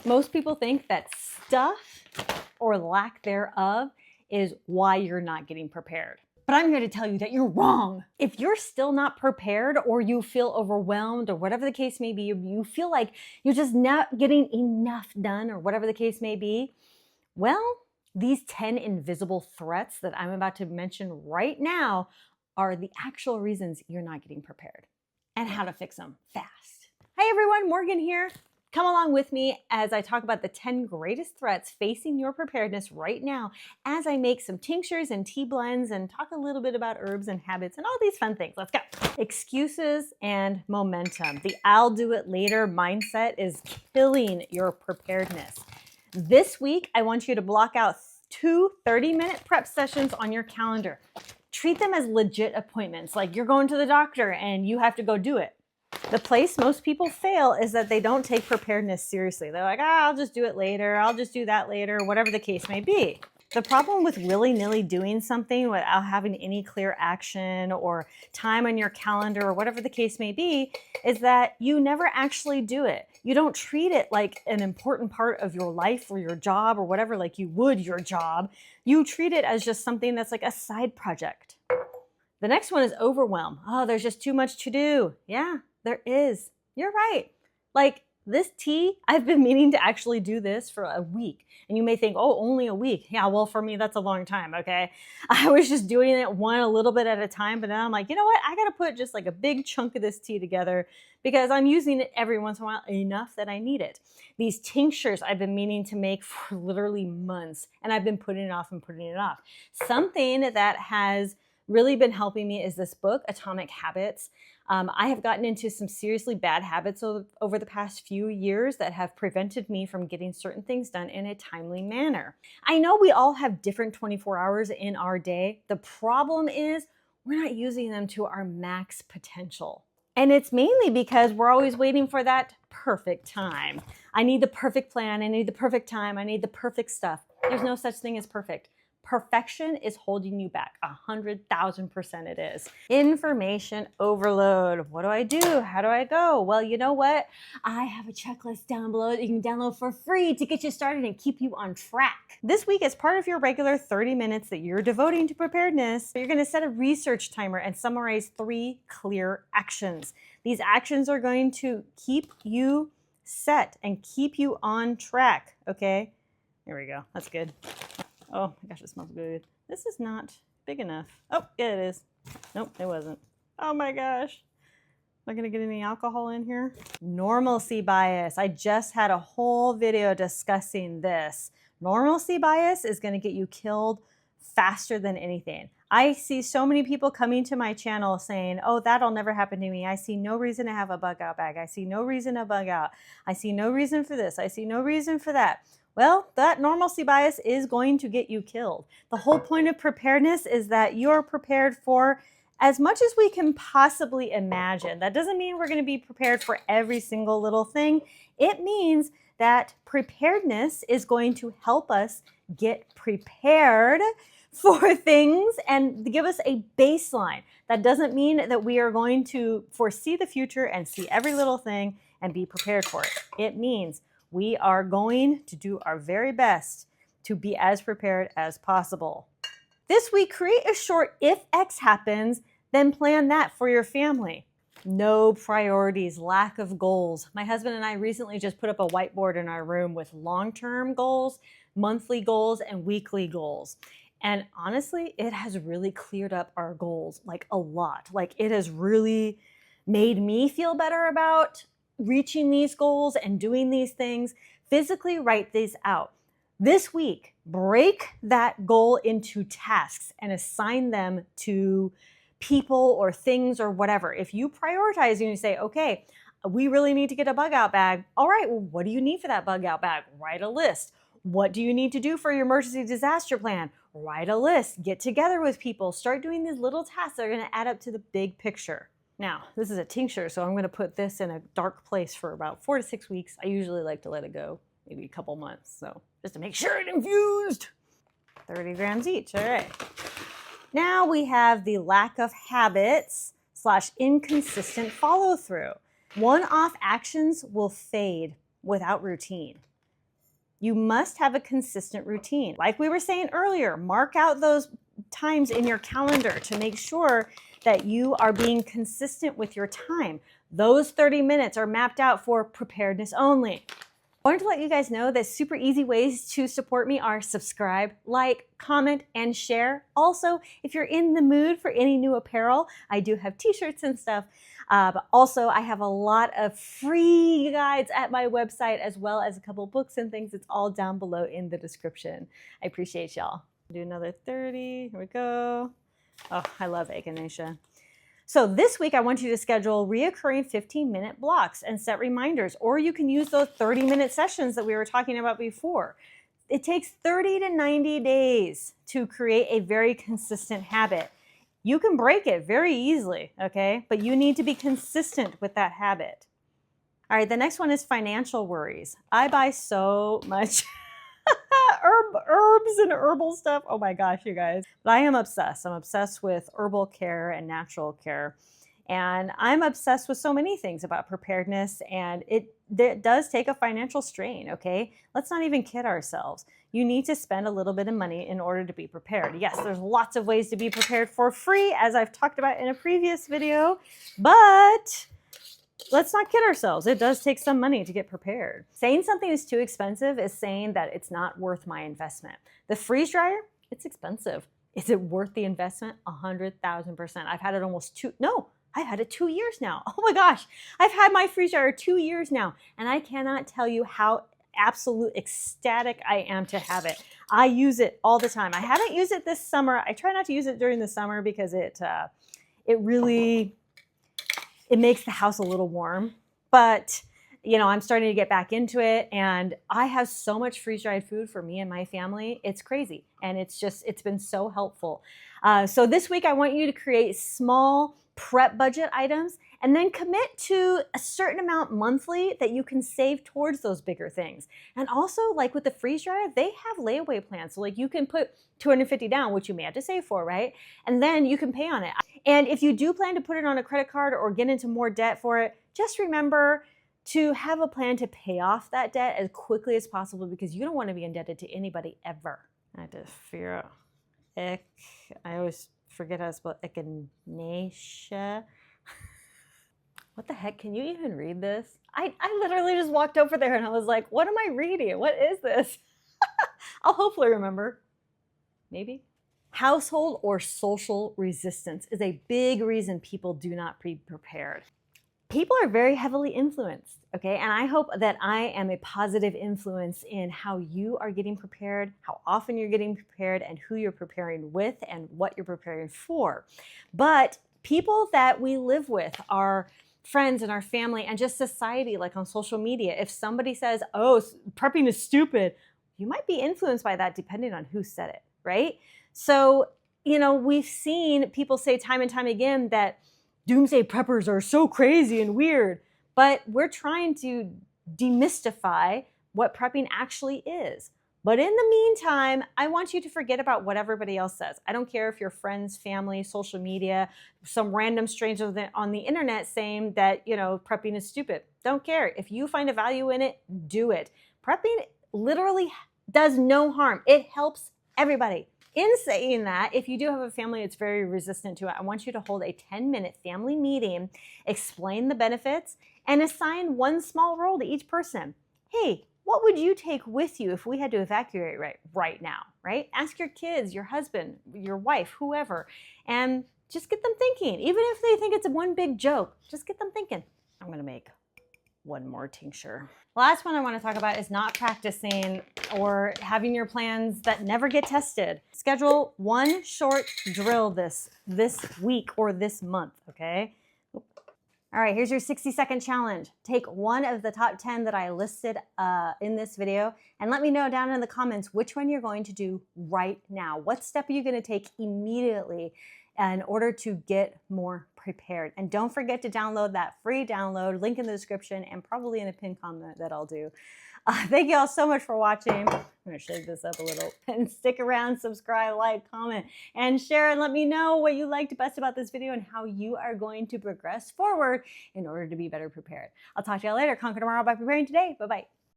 Most people think that stuff or lack thereof is why you're not getting prepared. But I'm here to tell you that you're wrong. If you're still not prepared, or you feel overwhelmed, or whatever the case may be, you feel like you're just not getting enough done, or whatever the case may be, well, these 10 invisible threats that I'm about to mention right now are the actual reasons you're not getting prepared and how to fix them fast. Hi everyone, Morgan here. Come along with me as I talk about the 10 greatest threats facing your preparedness right now, as I make some tinctures and tea blends and talk a little bit about herbs and habits and all these fun things. Let's go. Excuses and momentum. The I'll do it later mindset is killing your preparedness. This week, I want you to block out 2 30-minute prep sessions on your calendar. Treat them as legit appointments, like you're going to the doctor and you have to go do it. The place most people fail is that they don't take preparedness seriously. They're like, I'll just do it later. I'll just do that later, whatever the case may be. The problem with willy-nilly doing something without having any clear action or time on your calendar or whatever the case may be is that you never actually do it. You don't treat it like an important part of your life or your job or whatever, like you would your job. You treat it as just something that's like a side project. The next one is overwhelm. Oh, there's just too much to do. Yeah, there is. You're right. Like this tea, I've been meaning to actually do this for a week. And you may think, oh, only a week. Yeah, well, for me, that's a long time, okay? I was just doing it a little bit at a time, but now I'm like, you know what? I got to put just like a big chunk of this tea together because I'm using it every once in a while enough that I need it. These tinctures I've been meaning to make for literally months, and I've been putting it off and putting it off. Something that has really been helping me is this book, Atomic Habits. I have gotten into some seriously bad habits over the past few years that have prevented me from getting certain things done in a timely manner. I know we all have different 24 hours in our day. The problem is we're not using them to our max potential. And it's mainly because we're always waiting for that perfect time. I need the perfect plan. I need the perfect time. I need the perfect stuff. There's no such thing as perfect. Perfection is holding you back. 100,000% it is. Information overload. What do I do? How do I go? Well, you know what? I have a checklist down below that you can download for free to get you started and keep you on track. This week, as part of your regular 30 minutes that you're devoting to preparedness, you're going to set a research timer and summarize 3 clear actions. These actions are going to keep you set and keep you on track. Okay? There we go. That's good. Oh my gosh, it smells good. This is not big enough. Oh, yeah, it is. Nope, it wasn't. Oh my gosh. Am I gonna get any alcohol in here? Normalcy bias. I just had a whole video discussing this. Normalcy bias is gonna get you killed faster than anything. I see so many people coming to my channel saying, oh, that'll never happen to me. I see no reason to have a bug out bag. I see no reason to bug out. I see no reason for this. I see no reason for that. Well, that normalcy bias is going to get you killed. The whole point of preparedness is that you're prepared for as much as we can possibly imagine. That doesn't mean we're going to be prepared for every single little thing. It means that preparedness is going to help us get prepared for things and give us a baseline. That doesn't mean that we are going to foresee the future and see every little thing and be prepared for it. It means we are going to do our very best to be as prepared as possible. This week, create a short if X happens, then plan that for your family. No priorities, lack of goals. My husband and I recently just put up a whiteboard in our room with long-term goals, monthly goals, and weekly goals. And honestly, it has really cleared up our goals like a lot. Like it has really made me feel better about reaching these goals and doing these things. Physically write these out. This week, break that goal into tasks and assign them to people or things or whatever. If you prioritize and you say, okay, we really need to get a bug out bag. All right, well, what do you need for that bug out bag? Write a list. What do you need to do for your emergency disaster plan? Write a list. Get together with people. Start doing these little tasks that are going to add up to the big picture. Now, this is a tincture, so I'm going to put this in a dark place for about 4 to 6 weeks. I usually like to let it go maybe a couple months, so just to make sure it infused. 30 grams each, all right. Now we have the lack of habits / inconsistent follow through. One-off actions will fade without routine. You must have a consistent routine. Like we were saying earlier, mark out those times in your calendar to make sure that you are being consistent with your time. Those 30 minutes are mapped out for preparedness only. I wanted to let you guys know that super easy ways to support me are subscribe, like, comment, and share. Also, if you're in the mood for any new apparel, I do have t-shirts and stuff. But also, I have a lot of free guides at my website, as well as a couple books and things. It's all down below in the description. I appreciate y'all. Do another 30. Here we go. Oh, I love Echinacea. So this week, I want you to schedule reoccurring 15-minute blocks and set reminders, or you can use those 30-minute sessions that we were talking about before. It takes 30 to 90 days to create a very consistent habit. You can break it very easily, okay? But you need to be consistent with that habit. All right, the next one is financial worries. I buy so much herbs and herbal stuff. Oh my gosh, you guys. But I am obsessed. I'm obsessed with herbal care and natural care. And I'm obsessed with so many things about preparedness, and it does take a financial strain, okay? Let's not even kid ourselves. You need to spend a little bit of money in order to be prepared. Yes, there's lots of ways to be prepared for free, as I've talked about in a previous video, but let's not kid ourselves. It does take some money to get prepared. Saying something is too expensive is saying that it's not worth my investment. The freeze dryer, it's expensive. Is it worth the investment? 100,000%. I've had it I've had it 2 years now. Oh my gosh. I've had my freeze dryer 2 years now, and I cannot tell you how absolute ecstatic I am to have it. I use it all the time. I haven't used it this summer. I try not to use it during the summer because it makes the house a little warm. But you know, I'm starting to get back into it, and I have so much freeze-dried food for me and my family. It's crazy, and it's been so helpful. So this week I want you to create small prep budget items and then commit to a certain amount monthly that you can save towards those bigger things. And also, like with the freeze dryer, they have layaway plans. So like you can put $250 down, which you may have to save for, right? And then you can pay on it. And if you do plan to put it on a credit card or get into more debt for it, just remember to have a plan to pay off that debt as quickly as possible, because you don't want to be indebted to anybody ever. I had to figure out I always forget how to spell echinacea. What the heck? Can you even read this? I literally just walked over there and I was like, what am I reading? What is this? I'll hopefully remember. Maybe. Household or social resistance is a big reason people do not be prepared. People are very heavily influenced, okay? And I hope that I am a positive influence in how you are getting prepared, how often you're getting prepared, and who you're preparing with and what you're preparing for. But people that we live with, our friends and our family and just society, like on social media, if somebody says, oh, prepping is stupid, you might be influenced by that depending on who said it, right? So, you know, we've seen people say time and time again that doomsday preppers are so crazy and weird, but we're trying to demystify what prepping actually is. But in the meantime, I want you to forget about what everybody else says. I don't care if your friends, family, social media, some random stranger on the internet saying that, you know, prepping is stupid. Don't care. If you find a value in it, do it. Prepping literally does no harm. It helps everybody. In saying that, if you do have a family that's very resistant to it, I want you to hold a 10-minute family meeting, explain the benefits, and assign one small role to each person. Hey, what would you take with you if we had to evacuate right now, right? Ask your kids, your husband, your wife, whoever, and just get them thinking. Even if they think it's one big joke, just get them thinking. I'm gonna make one more tincture. Last one I want to talk about is not practicing or having your plans that never get tested. Schedule one short drill this week or this month, okay? All right, here's your 60-second challenge. Take one of the top 10 that I listed in this video and let me know down in the comments which one you're going to do right now. What step are you going to take immediately in order to get more prepared? And don't forget to download that free download, link in the description and probably in a pinned comment that I'll do. Thank you all so much for watching. I'm gonna shake this up a little and stick around, subscribe, like, comment, and share, and let me know what you liked best about this video and how you are going to progress forward in order to be better prepared. I'll talk to you all later. Conquer tomorrow by preparing today. Bye-bye.